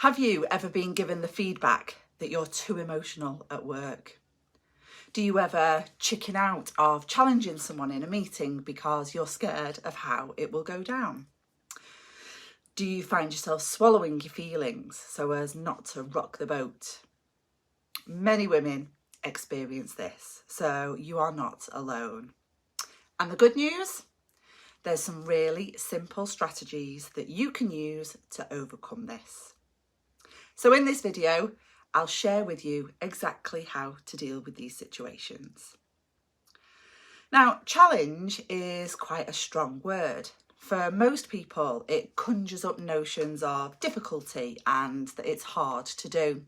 Have you ever been given the feedback that you're too emotional at work? Do you ever chicken out of challenging someone in a meeting because you're scared of how it will go down? Do you find yourself swallowing your feelings so as not to rock the boat? Many women experience this, so you are not alone. And the good news? There's some really simple strategies that you can use to overcome this. So in this video, I'll share with you exactly how to deal with these situations. Now, challenge is quite a strong word. For most people, it conjures up notions of difficulty and that it's hard to do.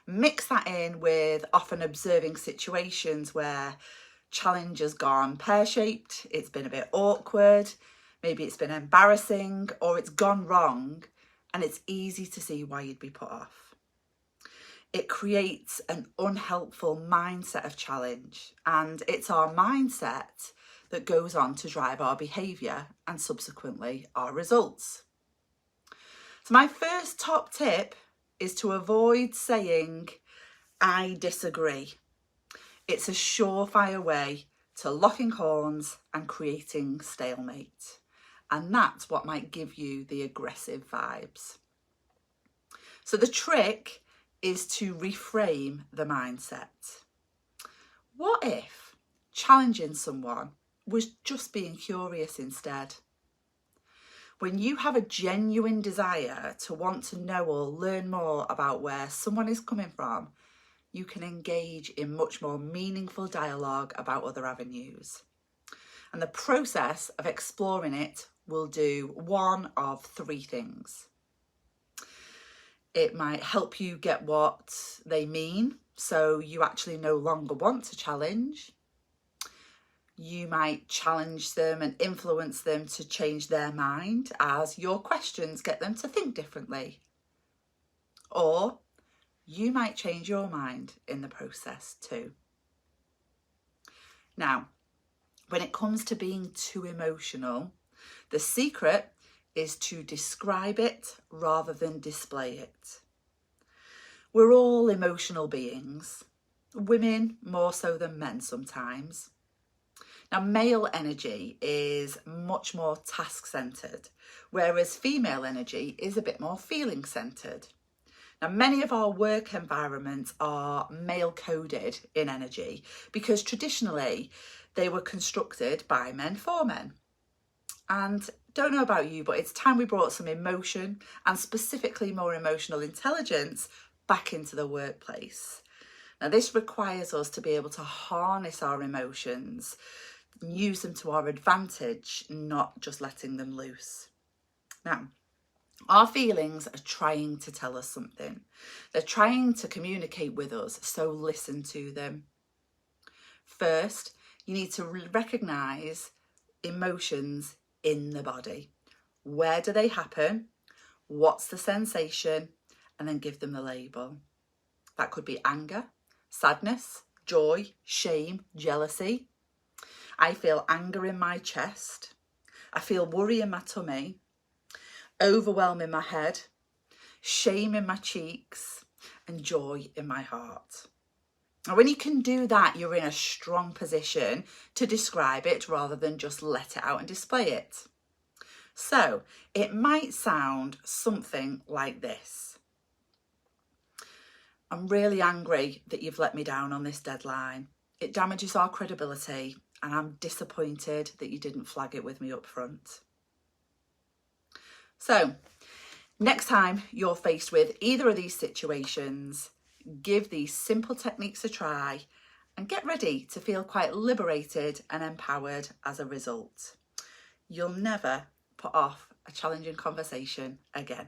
Mix that in with often observing situations where challenge has gone pear-shaped, it's been a bit awkward, maybe it's been embarrassing, or it's gone wrong, and it's easy to see why you'd be put off. It creates an unhelpful mindset of challenge, and it's our mindset that goes on to drive our behaviour and subsequently our results. So my first top tip is to avoid saying, "I disagree." It's a surefire way to locking horns and creating stalemate. And that's what might give you the aggressive vibes. So the trick is to reframe the mindset. What if challenging someone was just being curious instead? When you have a genuine desire to want to know or learn more about where someone is coming from, you can engage in much more meaningful dialogue about other avenues. And the process of exploring it will do one of three things. It might help you get what they mean, so you actually no longer want to challenge. You might challenge them and influence them to change their mind as your questions get them to think differently. Or you might change your mind in the process too. Now, when it comes to being too emotional, the secret is to describe it rather than display it. We're all emotional beings, women more so than men sometimes. Now, male energy is much more task-centred, whereas female energy is a bit more feeling-centred. Now, many of our work environments are male-coded in energy because traditionally they were constructed by men for men. And don't know about you, but it's time we brought some emotion and specifically more emotional intelligence back into the workplace. Now, this requires us to be able to harness our emotions, use them to our advantage, not just letting them loose. Now, our feelings are trying to tell us something. They're trying to communicate with us, so listen to them. First, you need to recognise emotions in the body. Where do they happen? What's the sensation? And then give them the label. That could be anger, sadness, joy, shame, jealousy. I feel anger in my chest. I feel worry in my tummy. Overwhelm in my head, shame in my cheeks, and joy in my heart. And when you can do that, you're in a strong position to describe it rather than just let it out and display it. So it might sound something like this. I'm really angry that you've let me down on this deadline. It damages our credibility, and I'm disappointed that you didn't flag it with me up front. So, next time you're faced with either of these situations, give these simple techniques a try and get ready to feel quite liberated and empowered as a result. You'll never put off a challenging conversation again.